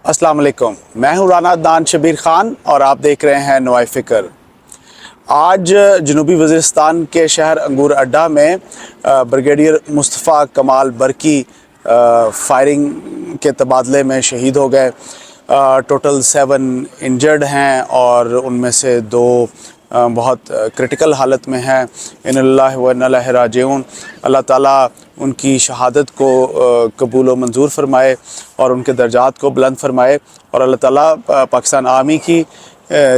अस्सलाम वालेकुम, मैं हूँ राना दान शबीर ख़ान और आप देख रहे हैं नवाए फ़िक्र। आज जनूबी वज़ीरिस्तान के शहर अंगूर अड्डा में ब्रिगेडियर मुस्तफ़ा कमाल बरकी फायरिंग के तबादले में शहीद हो गए। टोटल 7 इंजर्ड हैं और उनमें से 2 बहुत क्रिटिकल हालत में हैं। इन्नलिल्लाहि व इन्ना इलैहि राजिऊन। अल्लाह ताला उनकी शहादत को कबूल व मंजूर फरमाए और उनके दर्जात को बुलंद फरमाए और अल्लाह ताला पाकिस्तान आर्मी की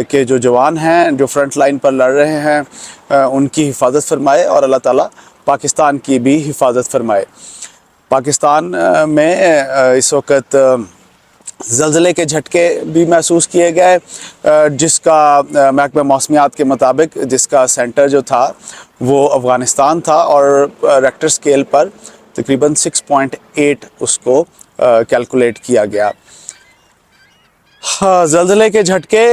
के जो जवान हैं जो फ्रंट लाइन पर लड़ रहे हैं उनकी हिफाजत फरमाए और अल्लाह ताला पाकिस्तान की भी हिफाजत फरमाए। पाकिस्तान में इस वक्त ज़लज़ले के झटके भी महसूस किए गए, जिसका महकमा मौसमियात के मुताबिक जिसका सेंटर जो था वो अफ़गानिस्तान था और रेक्टर स्केल पर तकरीबन 6.8 उसको कैलकुलेट किया गया। ज़लज़ले के झटके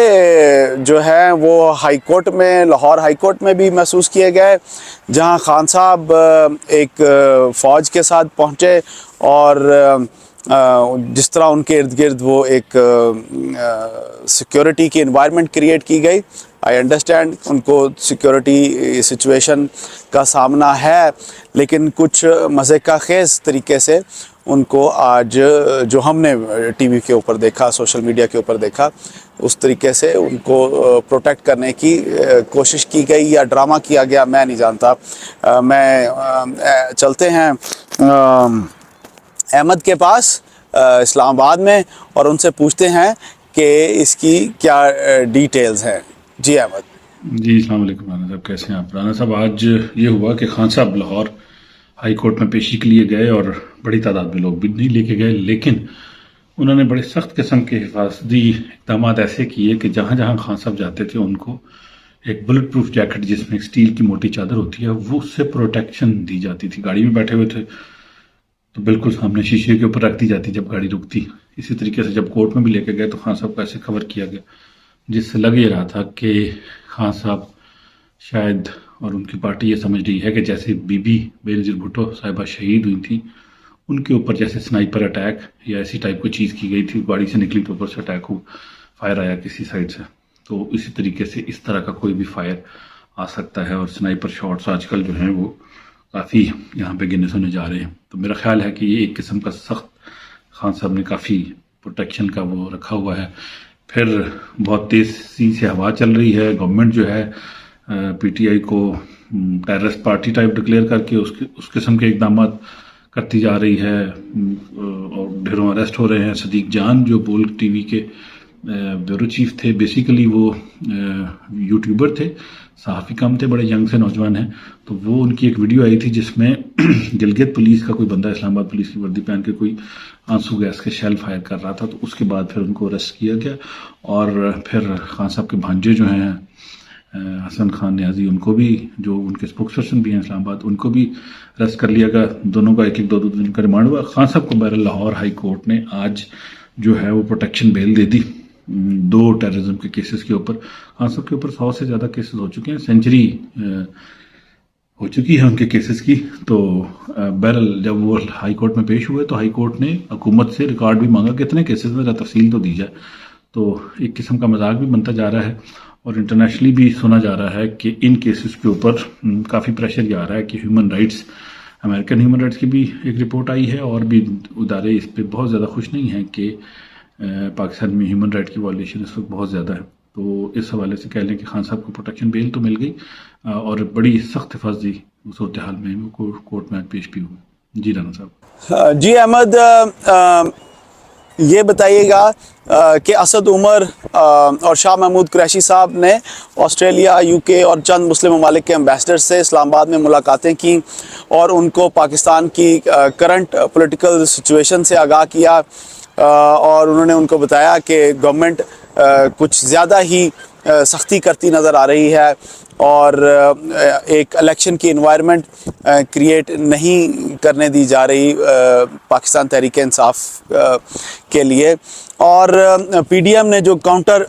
जो हैं वो हाई कोर्ट में, लाहौर हाई कोर्ट में भी महसूस किए गए, जहां खान साहब एक फ़ौज के साथ पहुंचे और जिस तरह उनके इर्द गिर्द वो एक सिक्योरिटी की एनवायरनमेंट क्रिएट की गई। आई अंडरस्टैंड उनको सिक्योरिटी सिचुएशन का सामना है, लेकिन कुछ मज़े का खेज़ तरीके से उनको आज जो हमने टीवी के ऊपर देखा, सोशल मीडिया के ऊपर देखा, उस तरीके से उनको प्रोटेक्ट करने की कोशिश की गई या ड्रामा किया गया, मैं नहीं जानता। चलते हैं अहमद के पास इस्लामाबाद में और उनसे पूछते हैं कि इसकी क्या डिटेल्स हैं। जी अहमद। जी अस्सलाम वालेकुम राना साहब, कैसे हैं आप? राना साहब, आज ये हुआ कि खान साहब लाहौर हाई कोर्ट में पेशी के लिए गए और बड़ी तादाद में लोग भी नहीं लेके गए, लेकिन उन्होंने बड़े सख्त किस्म के हिफाजती इक़दाम ऐसे किए कि जहाँ जहाँ खान साहब जाते थे उनको एक बुलेट प्रूफ जैकेट जिसमें स्टील की मोटी चादर होती है वो उससे प्रोटेक्शन दी जाती थी। गाड़ी में बैठे हुए थे तो बिल्कुल सामने शीशे के ऊपर रख दी जाती जब गाड़ी रुकती। इसी तरीके से जब कोर्ट में भी लेके गए तो खान साहब को ऐसे कवर किया गया जिससे लग ये रहा था कि खान साहब शायद और उनकी पार्टी ये समझ रही है कि जैसे बीबी बेनज़ीर भुट्टो साहिबा शहीद हुई थी उनके ऊपर जैसे स्नाइपर अटैक या ऐसी टाइप की चीज़ की गई थी, गाड़ी से निकली तो ऊपर से अटैक हो, फायर आया किसी साइड से, तो इसी तरीके से इस तरह का कोई भी फायर आ सकता है। और स्नाइपर शॉट्स आजकल जो हैं वो काफ़ी यहाँ पे गिने सुने जा रहे हैं। तो मेरा ख्याल है कि ये एक किस्म का सख्त खान साहब ने काफ़ी प्रोटेक्शन का वो रखा हुआ है। फिर बहुत तेज़ी से हवा चल रही है, गवर्नमेंट जो है पीटीआई को टेररिस्ट पार्टी टाइप डिक्लेयर करके उस किस्म के इकदाम करती जा रही है और ढेरों अरेस्ट हो रहे हैं। सदीक जान जो बोल टीवी के ब्यूरो चीफ थे, बेसिकली वो यूट्यूबर थे, सहाफ़ी कम थे, बड़े यंग से नौजवान हैं, तो वो उनकी एक वीडियो आई थी जिसमें गिलगित पुलिस का कोई बंदा इस्लामाबाद पुलिस की वर्दी पहन के कोई आंसू गैस के शेल फायर कर रहा था, तो उसके बाद फिर उनको अरेस्ट किया गया। और फिर खान साहब के भांजे जो हैं हसन खान न्याजी, उनको भी, जो उनके स्पोक्स पर्सन भी हैं इस्लामाबाद, उनको भी अरेस्ट कर लिया गया। दोनों का 1-1, 2-2 दिन का रिमांड हुआ। खान साहब को बहरहाल लाहौर हाई कोर्ट ने आज जो है वो प्रोटेक्शन बेल दे दी 2 टेररिज्म के केसेस के ऊपर। खान साहब के ऊपर 100 से ज़्यादा केसेस हो चुके हैं, सेंचुरी हो चुकी है उनके केसेस की। तो बहरहाल जब वो हाई कोर्ट में पेश हुए तो हाई कोर्ट ने हुकूमत से रिकॉर्ड भी मांगा कितने केसेस में, तफसील तो दी जाए। तो एक किस्म का मजाक भी बनता जा रहा है और इंटरनेशनली भी सुना जा रहा है कि इन केसेस के ऊपर काफ़ी प्रेशर जा रहा है कि human rights, American human rights की भी एक रिपोर्ट आई है और भी इदारे इस पर बहुत ज़्यादा खुश नहीं हैं कि पाकिस्तान में ह्यूमन राइट की वायलेशन इस वक्त बहुत ज़्यादा है। तो इस हवाले से कह लें कि खान साहब को प्रोटेक्शन बेल तो मिल गई और बड़ी सख्त हिफाजती सूरत हाल में वो कोर्ट में पेश भी हुए। जी राना साहब। जी अहमद, ये बताइएगा कि असद उमर और शाह महमूद कुरैशी साहब ने ऑस्ट्रेलिया, यूके और चंद मुस्लिम ममालिक के एम्बेसडर से इस्लामाबाद में मुलाकातें की और उनको पाकिस्तान की करंट पॉलिटिकल सिचुएशन से आगाह किया और उन्होंने उनको बताया कि गवर्नमेंट कुछ ज़्यादा ही सख्ती करती नज़र आ रही है और एक इलेक्शन की एनवायरनमेंट क्रिएट नहीं करने दी जा रही पाकिस्तान तहरीक इंसाफ के लिए। और पीडीएम ने जो काउंटर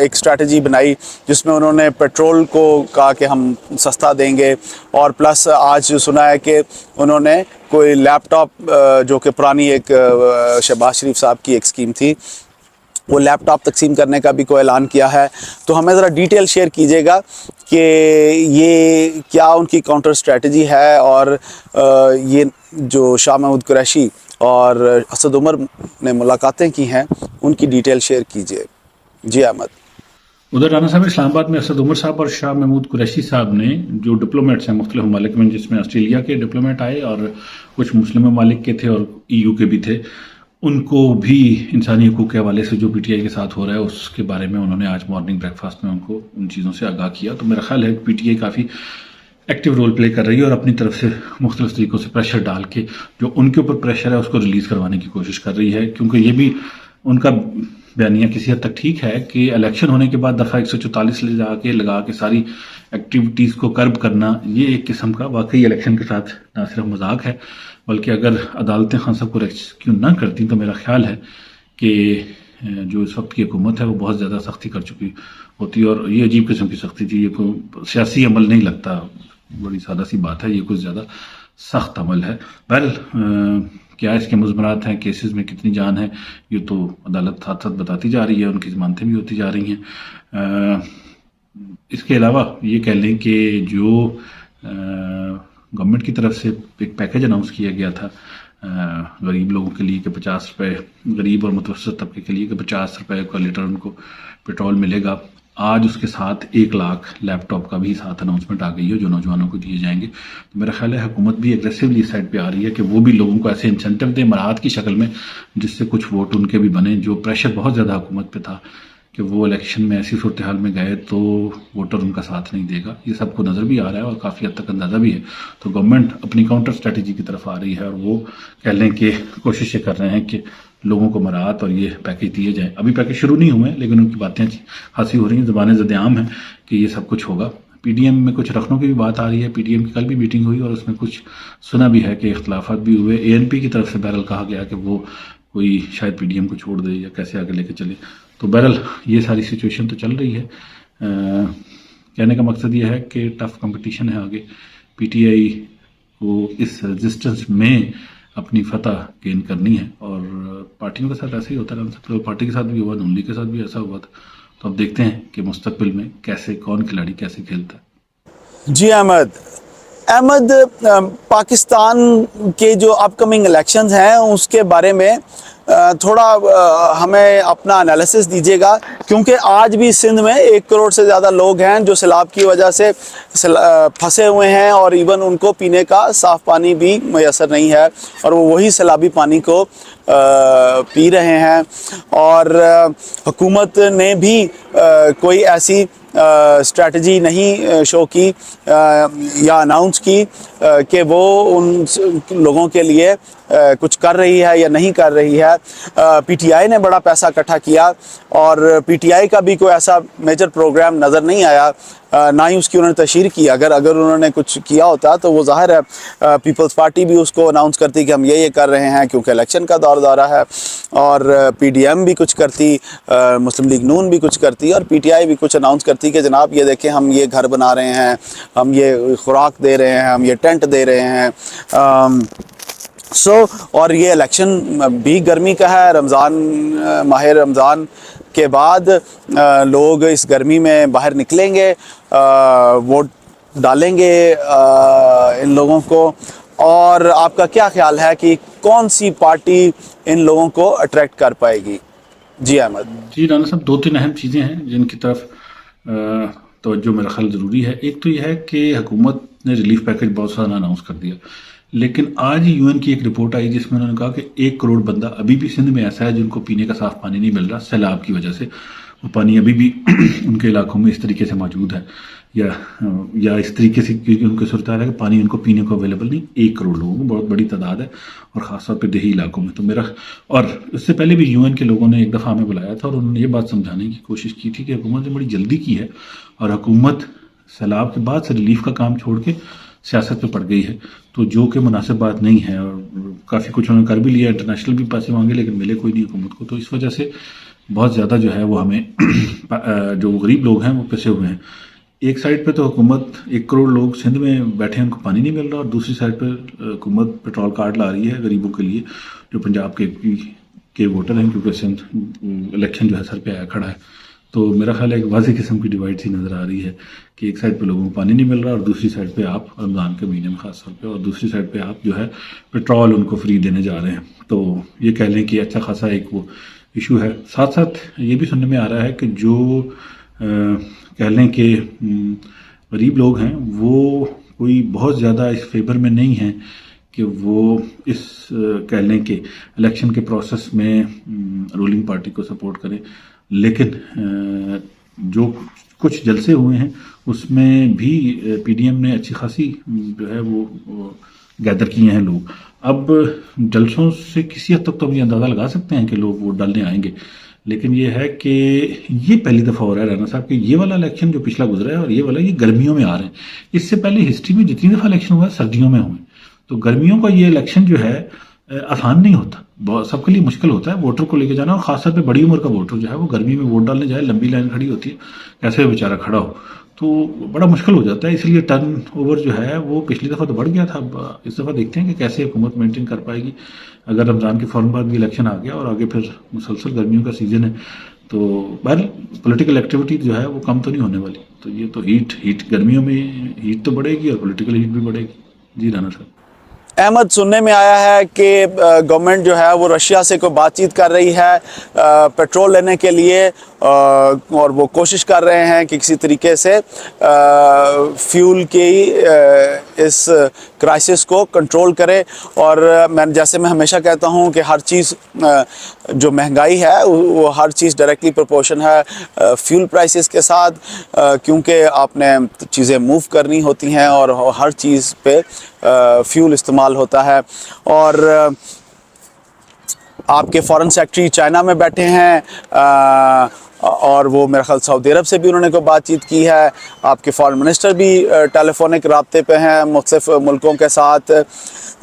एक स्ट्रैटेजी बनाई जिसमें उन्होंने पेट्रोल को कहा कि हम सस्ता देंगे और प्लस आज सुना है कि उन्होंने कोई लैपटॉप जो कि पुरानी एक शहबाज शरीफ साहब की एक स्कीम थी وہ لیپ ٹاپ تقسیم کرنے کا بھی کوئی اعلان کیا ہے. تو ہمیں ذرا ڈیٹیل شیئر کیجیے گا کہ یہ کیا ان کی کاؤنٹر اسٹریٹجی ہے, اور یہ جو شاہ محمود قریشی اور اسد عمر نے ملاقاتیں کی ہیں ان کی ڈیٹیل شیئر کیجیے. جی احمد. ادھر رانا صاحب اسلام آباد میں اسد عمر صاحب اور شاہ محمود قریشی صاحب نے جو ڈپلومیٹس ہیں مختلف ممالک میں, جس میں آسٹریلیا کے ڈپلومیٹ آئے اور کچھ مسلم ممالک کے تھے اور EU کے بھی تھے, ان کو بھی انسانی حقوق کے حوالے سے جو PTI کے ساتھ ہو رہا ہے اس کے بارے میں انہوں نے آج مارننگ بریک فاسٹ میں ان کو ان چیزوں سے آگاہ کیا. تو میرا خیال ہے PTI کافی ایکٹیو رول پلے کر رہی ہے اور اپنی طرف سے مختلف طریقوں سے پریشر ڈال کے جو ان کے اوپر پریشر ہے اس کو ریلیز کروانے کی کوشش کر رہی ہے, کیونکہ یہ بھی ان کا بیانیہ کسی حد تک ٹھیک ہے کہ الیکشن ہونے کے بعد دفعہ 144 لگا کے ساری ایکٹیویٹیز کو کرب کرنا, یہ ایک قسم کا واقعی الیکشن کے ساتھ نہ صرف مذاق ہے بلکہ اگر عدالتیں خان صاحب کو ریسکیو نہ کرتی تو میرا خیال ہے کہ جو اس وقت کی حکومت ہے وہ بہت زیادہ سختی کر چکی ہوتی, اور یہ عجیب قسم کی سختی تھی, یہ کوئی سیاسی عمل نہیں لگتا, بڑی سادہ سی بات ہے, یہ کچھ زیادہ سخت عمل ہے. بہرحال کیا اس کے مضمرات ہیں, کیسز میں کتنی جان ہے, یہ تو عدالت ساتھ ساتھ بتاتی جا رہی ہے, ان کی ضمانتیں بھی ہوتی جا رہی ہیں. اس کے علاوہ یہ کہہ لیں کہ جو گورنمنٹ کی طرف سے ایک پیکیج اناؤنس کیا گیا تھا غریب لوگوں کے لیے کہ 50 روپے, غریب اور متوسط طبقے کے لیے کہ 50 روپے کا لیٹر ان کو پیٹرول ملے گا, آج اس کے ساتھ 1 لاکھ لیپ ٹاپ کا بھی ساتھ اناؤنسمنٹ آ گئی ہے جو نوجوانوں کو دیے جائیں گے. تو میرا خیال ہے حکومت بھی اگریسولی اس سائڈ پہ آ رہی ہے کہ وہ بھی لوگوں کو ایسے انسینٹیو دیں مراحت کی شکل میں جس سے کچھ ووٹ ان کے بھی بنے. جو پریشر بہت زیادہ حکومت پہ تھا کہ وہ الیکشن میں ایسی صورتحال میں گئے تو ووٹر ان کا ساتھ نہیں دے گا, یہ سب کو نظر بھی آ رہا ہے اور کافی حد تک اندازہ بھی ہے. تو گورنمنٹ اپنی کاؤنٹر اسٹریٹجی کی طرف آ رہی ہے اور وہ کہہ لیں کہ کوششیں کر رہے ہیں کہ لوگوں کو مراحت اور یہ پیکیج دیے جائیں. ابھی پیکیج شروع نہیں ہوئے لیکن ان کی باتیں خاصی ہو رہی ہیں, زبانیں زد عام ہیں کہ یہ سب کچھ ہوگا. PDM میں کچھ رکھنوں کی بھی بات آ رہی ہے, PDM کی کل بھی میٹنگ ہوئی اور اس میں کچھ سنا بھی ہے کہ اختلافات بھی ہوئے. ANP کی طرف سے بہرحال کہا گیا کہ وہ کوئی شاید PDM کو چھوڑ دے یا کیسے آگے لے کے چلے. تو بہرحال یہ ساری سچویشن تو چل رہی ہے. کہنے کا مقصد یہ ہے کہ ٹف کمپٹیشن ہے آگے, PTI کو اس رزسٹنس میں اپنی فتح گین کرنی ہے, اور پارٹیوں کے ساتھ ایسا ہی ہوتا ہے, پارٹی کے ساتھ بھی ہوا, نون لیگ کے ساتھ بھی ایسا ہوا تھا. تو اب دیکھتے ہیں کہ مستقبل میں کیسے کون کھلاڑی کیسے کھیلتا ہے. جی احمد, پاکستان کے جو اپ کمنگ الیکشنز ہیں اس کے بارے میں تھوڑا ہمیں اپنا انالیسس دیجیے گا, کیونکہ آج بھی سندھ میں 1 کروڑ سے زیادہ لوگ ہیں جو سیلاب کی وجہ سے پھنسے ہوئے ہیں, اور ایون ان کو پینے کا صاف پانی بھی میسر نہیں ہے, اور وہ وہی سیلابی پانی کو پی رہے ہیں. اور حکومت نے بھی کوئی ایسی اسٹریٹجی نہیں شو کی یا اناؤنس کی کہ وہ ان لوگوں کے لیے کچھ کر رہی ہے یا نہیں کر رہی ہے. PTI نے بڑا پیسہ اکٹھا کیا اور PTI کا بھی کوئی ایسا میجر پروگرام نظر نہیں آیا, نہ ہی اس کی انہوں نے تشہیر کی. اگر انہوں نے کچھ کیا ہوتا تو وہ ظاہر ہے پیپلز پارٹی بھی اس کو اناؤنس کرتی کہ ہم یہ کر رہے ہیں کیونکہ الیکشن کا دورہ ہے, اور PDM بھی کچھ کرتی, مسلم لیگ نون بھی کچھ کرتی, اور PTI بھی کچھ اناؤنس کرتی کہ جناب یہ دیکھیں ہم یہ گھر بنا رہے ہیں, ہم یہ خوراک دے رہے ہیں, ہم یہ ٹینٹ دے رہے ہیں. اور یہ الیکشن بھی گرمی کا ہے, ماہ رمضان کے بعد لوگ اس گرمی میں باہر نکلیں گے, ووٹ ڈالیں گے ان لوگوں کو. اور آپ کا کیا خیال ہے کہ کون سی پارٹی ان لوگوں کو اٹریکٹ کر پائے گی؟ جی احمد. جی رانا صاحب, 2-3 اہم چیزیں ہیں جن کی طرف توجہ میرا خیال ضروری ہے. ایک تو یہ ہے کہ حکومت نے ریلیف پیکیج بہت سارا اناؤنس کر دیا, لیکن آج ہی UN کی ایک رپورٹ آئی جس میں انہوں نے کہا کہ 1 کروڑ بندہ ابھی بھی سندھ میں ایسا ہے جن کو پینے کا صاف پانی نہیں مل رہا سیلاب کی وجہ سے. وہ پانی ابھی بھی ان کے علاقوں میں اس طریقے سے موجود ہے یا اس طریقے سے کیونکہ ان کے صورتحال ہے کہ پانی ان کو پینے کو اویلیبل نہیں. 1 کروڑ لوگوں کو بہت بڑی تعداد ہے, اور خاص طور پہ دیہی علاقوں میں. تو اور اس سے پہلے بھی UN کے لوگوں نے ایک دفعہ ہمیں بلایا تھا اور انہوں نے یہ بات سمجھانے کی کوشش کی تھی کہ حکومت نے بڑی جلدی کی ہے اور حکومت سیلاب کے بعد سے ریلیف کا کام چھوڑ کے سیاست پہ پڑ گئی ہے, تو جو کہ مناسب بات نہیں ہے. اور کافی کچھ انہوں نے کر بھی لیا, انٹرنیشنل بھی پیسے مانگے لیکن ملے کوئی نہیں حکومت کو. تو اس وجہ سے بہت زیادہ جو ہے وہ ہمیں جو غریب لوگ ہیں وہ پھنسے ہوئے ہیں. ایک سائڈ پہ تو حکومت 1 کروڑ لوگ سندھ میں بیٹھے ہیں, ان کو پانی نہیں مل رہا, اور دوسری سائڈ پہ حکومت پیٹرول کارڈ لا رہی ہے غریبوں کے لیے جو پنجاب کے के वोटर हैं, क्योंकि सिंध इलेक्शन जो है सर पे आया खड़ा है। तो मेरा ख्याल है एक वाज़ेह किस्म की डिवाइड सी नज़र आ रही है कि एक साइड पे लोगों को पानी नहीं मिल रहा और दूसरी साइड पे आप रमज़ान के महीने में ख़ास तौर पे, और दूसरी साइड पे आप जो है पेट्रोल उनको फ्री देने जा रहे हैं। तो ये कह लें कि अच्छा खासा एक वो इशू है। साथ साथ ये भी सुनने में आ रहा है कि जो कह लें कि गरीब लोग हैं वो कोई बहुत ज़्यादा इस फेवर में नहीं हैं कि वो इस कह लें कि इलेक्शन के प्रोसेस में रूलिंग पार्टी को सपोर्ट करें, लेकिन जो कुछ जलसे हुए हैं उसमें भी पीडीएम ने अच्छी खासी जो है वो गैदर किए हैं लोग। अब जलसों से किसी हद तक तो हम ये अंदाज़ा लगा सकते हैं कि लोग वोट डालने आएंगे, लेकिन ये है कि ये पहली दफ़ा हो रहा है राना साहब कि ये वाला इलेक्शन जो पिछला गुजरा है और ये वाला ये गर्मियों में आ रहे हैं। इससे पहले हिस्ट्री में जितनी दफ़ा इलेक्शन हुआ है सर्दियों में हुए, तो गर्मियों का ये इलेक्शन जो है आसान नहीं होता, बहुत सबके लिए मुश्किल होता है वोटर को लेके जाना, और खासतौर पे बड़ी उम्र का वोटर जो है वो गर्मी में वोट डालने जाए, लंबी लाइन खड़ी होती है, कैसे बेचारा खड़ा हो, तो बड़ा मुश्किल हो जाता है। इसलिए टर्न ओवर जो है वो पिछली दफ़ा तो बढ़ गया था, अब इस दफ़ा देखते हैं कि कैसे हुकूमत मेंटेन कर पाएगी। अगर रमज़ान के फ़ौरन बाद भी इलेक्शन आ गया और आगे फिर मुसलसल गर्मियों का सीज़न है, तो बहर पॉलिटिकल एक्टिविटी जो है वो कम तो नहीं होने वाली। तो ये तो हीट गर्मियों में हीट तो बढ़ेगी और पॉलिटिकल हीट भी बढ़ेगी। जी राना साहब। अहमद, सुनने में आया है कि गवर्नमेंट जो है वो रशिया से कोई बातचीत कर रही है पेट्रोल लेने के लिए, और वो कोशिश कर रहे हैं कि किसी तरीके से फ्यूल की इस क्राइसिस को कंट्रोल करे। और मैं हमेशा कहता हूँ कि हर चीज़ जो महंगाई है वो हर चीज़ डायरेक्टली प्रोपोर्शन है फ्यूल प्राइसेस के साथ, क्योंकि आपने चीज़ें मूव करनी होती हैं और हर चीज़ पे फ्यूल इस्तेमाल होता है। और आपके फॉरेन सेक्रेटरी चाइना में बैठे हैं, और वो मेरा ख्याल सऊदी अरब से भी उन्होंने कोई बातचीत की है। आपके फॉरेन मिनिस्टर भी टेलीफोनिक राब्ते पे हैं मुख्तलिफ मुल्कों के साथ।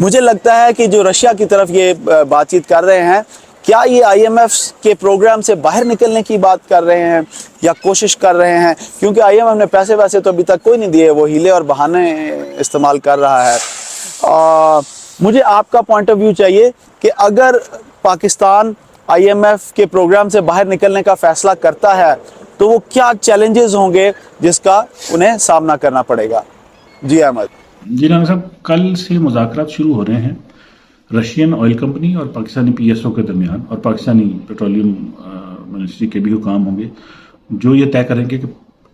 मुझे लगता है कि जो रशिया की तरफ ये बातचीत कर रहे हैं, क्या ये IMF के प्रोग्राम से बाहर निकलने की बात कर रहे हैं या कोशिश कर रहे हैं? क्योंकि IMF ने पैसे वैसे तो अभी तक कोई नहीं दिए, वो हीले और बहाने इस्तेमाल कर रहा है। मुझे आपका पॉइंट ऑफ व्यू चाहिए कि अगर पाकिस्तान IMF के प्रोग्राम से बाहर निकलने का फैसला करता है तो वो क्या चैलेंजेस होंगे जिसका उन्हें सामना करना पड़ेगा? जी अहमद। जी राना साहब, कल से मुज़ाकरात शुरू हो रहे हैं रशियन ऑयल कंपनी और पाकिस्तानी PSO के दरमियान, और पाकिस्तानी पेट्रोलियम मिनिस्ट्री के भी हुकाम होंगे जो ये तय करेंगे कि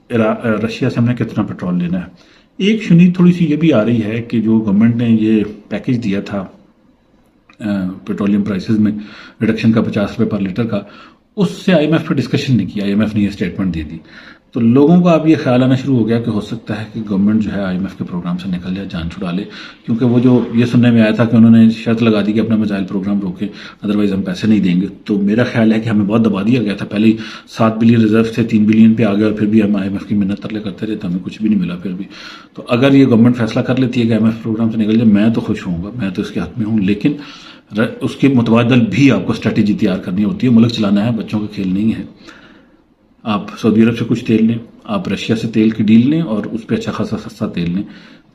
रशिया से हमने कितना पेट्रोल लेना है। एक शुनी थोड़ी सी ये भी आ रही है कि जो गवर्नमेंट ने ये पैकेज दिया था पेट्रोलियम प्राइसेस में रिडक्शन का 50 रुपये पर लीटर का, उससे IMF पे डिस्कशन नहीं किया, IMF ने ये स्टेटमेंट दे दी। तो लोगों का अब ये ख्याल आना शुरू हो गया कि हो सकता है कि गवर्नमेंट जो है IMF के प्रोग्राम से निकल जाए, जान छुड़ा ले, क्योंकि वो जो ये सुनने में आया था कि उन्होंने शर्त लगा दी कि अपना मिसाइल प्रोग्राम रोके, अदरवाइज हम पैसे नहीं देंगे। तो मेरा ख्याल है कि हमें बहुत दबा दिया गया था। पहले 7 बिलियन रिजर्व से 3 बिलियन पे आ गए और फिर भी हम IMF की मिन्नत तरले करते रहे, तो हमें कुछ भी नहीं मिला फिर भी। तो अगर ये गवर्नमेंट फैसला कर लेती है कि IMF प्रोग्राम से निकल जाए, मैं तो खुश होऊंगा, मैं तो इसके हक में हूँ, लेकिन उसके मुतबादल भी आपको स्ट्रेटेजी तैयार करनी होती है। मुल्क चलाना है, बच्चों का खेल नहीं है। आप सऊदी अरब से कुछ तेल लें, आप रशिया से तेल की डील लें और उस पर अच्छा खासा सस्ता तेल लें,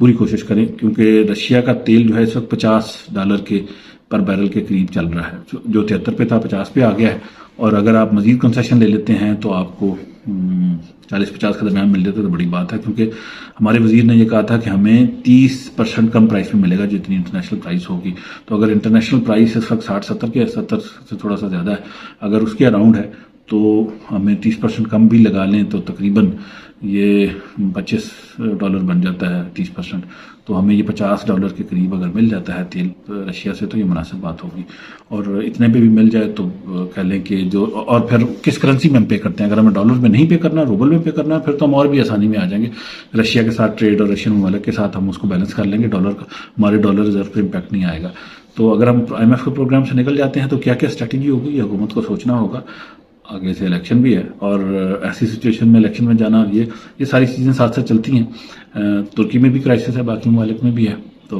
पूरी कोशिश करें, क्योंकि रशिया का तेल जो है इस वक्त $50 के पर बैरल के करीब चल रहा है, जो 73 पे था 50 पे आ गया है। और अगर आप मजीद कंसेशन ले लेते हैं तो आपको 40-50 के दरमियान मिल जाता तो बड़ी बात है, क्योंकि हमारे वजीर ने यह कहा था कि हमें 30% कम प्राइस में मिलेगा जितनी इंटरनेशनल प्राइस होगी। तो अगर इंटरनेशनल प्राइस इस वक्त 60-70 के 70 से थोड़ा सा ज़्यादा है, अगर उसके अराउंड है तो हमें 30% कम भी लगा लें तो तकरीबन ये $25 बन जाता है 30%। तो हमें ये $50 के करीब अगर मिल जाता है तेल रशिया से तो ये मुनासिब बात होगी। और इतने पे भी मिल जाए तो कह लें कि जो, और फिर किस करेंसी में हम पे करते हैं, अगर हमें डॉलर में नहीं पे करना, रूबल में पे करना है, फिर तो हम और भी आसानी में आ जाएंगे रशिया के साथ ट्रेड, और रशियन ममालिक के साथ हम उसको बैलेंस कर लेंगे, डॉलर का हमारे डॉलर रिजर्व पर इम्पैक्ट नहीं आएगा। तो अगर हम IMF के प्रोग्राम से निकल जाते हैं तो क्या क्या स्ट्रैटेजी होगी, ये हुकूमत को सोचना होगा। आगे से इलेक्शन भी है और ऐसी सिचुएशन में इलेक्शन में जाना, ये सारी चीज़ें साथ साथ चलती हैं। तुर्की में भी क्राइसिस है, बाकी ममालिक में भी है, तो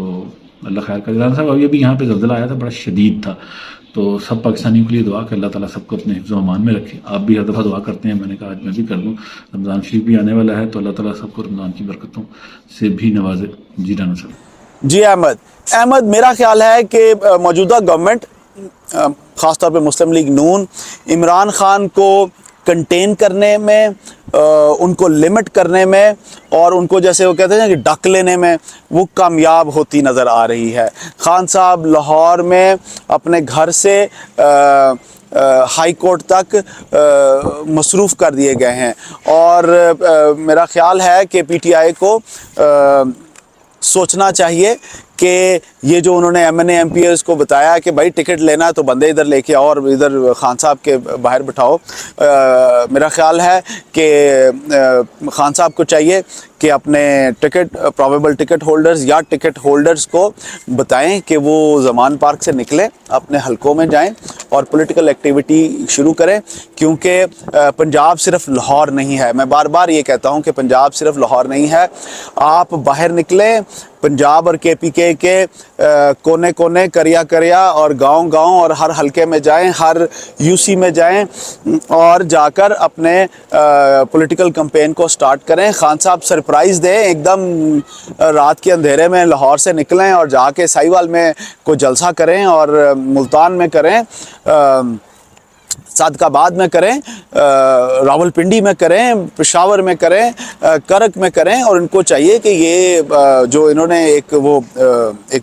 अल्लाह खैर करे। राना साहब, अब ये भी यहाँ पे ज़ल्ज़ला आया था, बड़ा शदीद था, तो सब पाकिस्तानियों के लिए दुआ कि अल्लाह ताला सबको अपने हिफ्ज़ व अमान में रखे। आप भी हर दफ़ा दुआ करते हैं, मैंने कहा आज मैं भी कर लूँ। रमज़ान शरीफ भी आने वाला है, तो अल्लाह ताला सबको रमज़ान की बरकतों से भी नवाजे। जी राना साहब। जी अहमद, मेरा ख्याल है कि मौजूदा गवर्नमेंट ख़ास तौर पे मुस्लिम लीग नून इमरान खान को कंटेन करने में, उनको लिमिट करने में और उनको जैसे वो कहते हैं कि डक लेने में वो कामयाब होती नज़र आ रही है। खान साहब लाहौर में अपने घर से हाई कोर्ट तक मसरूफ़ कर दिए गए हैं और मेरा ख़्याल है कि पीटीआई को सोचना चाहिए कि ये जो उन्होंने एमएनए एमपीएस को बताया कि भाई टिकट लेना है तो बंदे इधर लेके आओ और इधर खान साहब के बाहर बिठाओ, मेरा ख़्याल है कि खान साहब को चाहिए कि अपने प्रोबेबल टिकट होल्डर्स या टिकट होल्डर्स को बताएं कि वो ज़मान पार्क से निकलें, अपने हलकों में जाएं और पॉलिटिकल एक्टिविटी शुरू करें, क्योंकि पंजाब सिर्फ लाहौर नहीं है। मैं बार बार ये कहता हूँ कि पंजाब सिर्फ लाहौर नहीं है। आप बाहर निकलें, पंजाब और केपीके के कोने कोने, करिया करिया और गांव गांव और हर हलके में जाएं, हर यूसी में जाएं और जाकर अपने पॉलिटिकल कैंपेन को स्टार्ट करें। खान साहब सरप्राइज़ दें, एकदम रात के अंधेरे में लाहौर से निकलें और जाके साहिवाल में कोई जलसा करें और मुल्तान में करें, सादकाबाद में करें, रावलपिंडी में करें, पेशावर में करें, करक में करें। और इनको चाहिए कि ये जो इन्होंने एक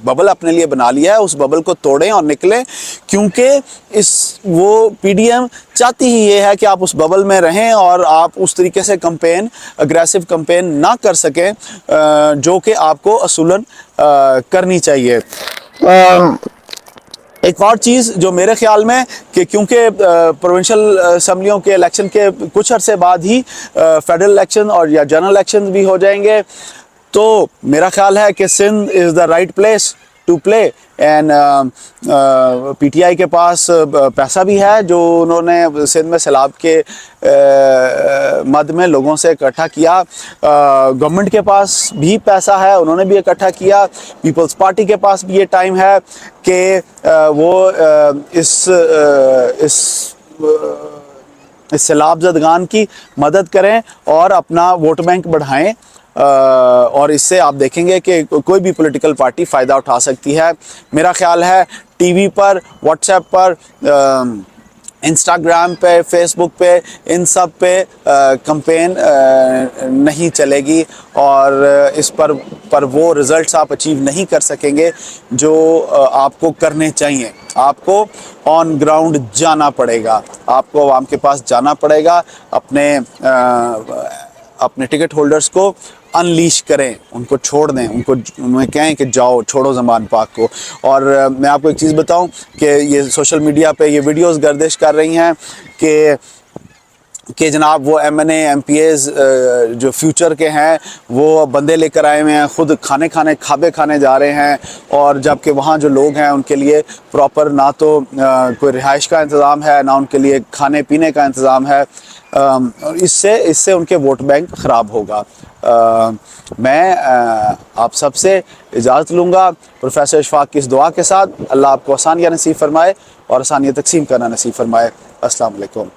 बबल अपने लिए बना लिया है उस बबल को तोड़ें और निकलें, क्योंकि वो पीडीएम चाहती ही ये है कि आप उस बबल में रहें और आप उस तरीके से अग्रेसिव कैंपेन ना कर सकें जो कि आपको असूलन करनी चाहिए। एक और चीज़ जो मेरे ख्याल में कि क्योंकि प्रोविंशियल असम्बलियों के इलेक्शन के कुछ अरसे बाद ही फेडरल इलेक्शन और या जनरल इलेक्शन भी हो जाएंगे, तो मेरा ख्याल है कि Sindh is the right place to play and PTI के पास पैसा भी है जो उन्होंने सिंध में सैलाब के मद में लोगों से इकट्ठा किया। गवर्नमेंट के पास भी पैसा है, उन्होंने भी इकट्ठा किया। पीपल्स पार्टी के पास भी ये टाइम है कि वो इस सैलाब ज़दगान की मदद करें और अपना वोट बैंक बढ़ाएं और इससे आप देखेंगे कि कोई भी पॉलिटिकल पार्टी फ़ायदा उठा सकती है। मेरा ख्याल है टीवी पर, व्हाट्सएप पर, इंस्टाग्राम पे, फेसबुक पे, इन सब पे कैंपेन नहीं चलेगी और इस पर वो रिज़ल्ट्स आप अचीव नहीं कर सकेंगे जो आपको करने चाहिए। आपको ऑन ग्राउंड जाना पड़ेगा, आपको आवाम के पास जाना पड़ेगा, अपने टिकट होल्डर्स को अनलीश करें, उनको छोड़ दें, उन्हें कहें कि जाओ, छोड़ो ज़मान पाक को। और मैं आपको एक चीज़ बताऊं कि ये सोशल मीडिया पे ये वीडियोस गर्दिश कर रही हैं कि जनाब वो एमएनए एमपीएस जो फ्यूचर के हैं वो बंदे लेकर आए हुए हैं, ख़ुद खाबे खाने जा रहे हैं, और जबकि वहाँ जो लोग हैं उनके लिए प्रॉपर ना तो कोई रिहाइश का इंतज़ाम है, ना उनके लिए खाने पीने का इंतज़ाम है। और इससे उनके वोट बैंक ख़राब होगा। मैं आप सबसे इजाज़त लूँगा प्रोफेसर इशफाक की इस दुआ के साथ। अल्लाह आपको आसानियाँ नसीब फरमाए और आसानियाँ तकसीम करना नसीब फरमाए। अस्सलाम वालेकुम।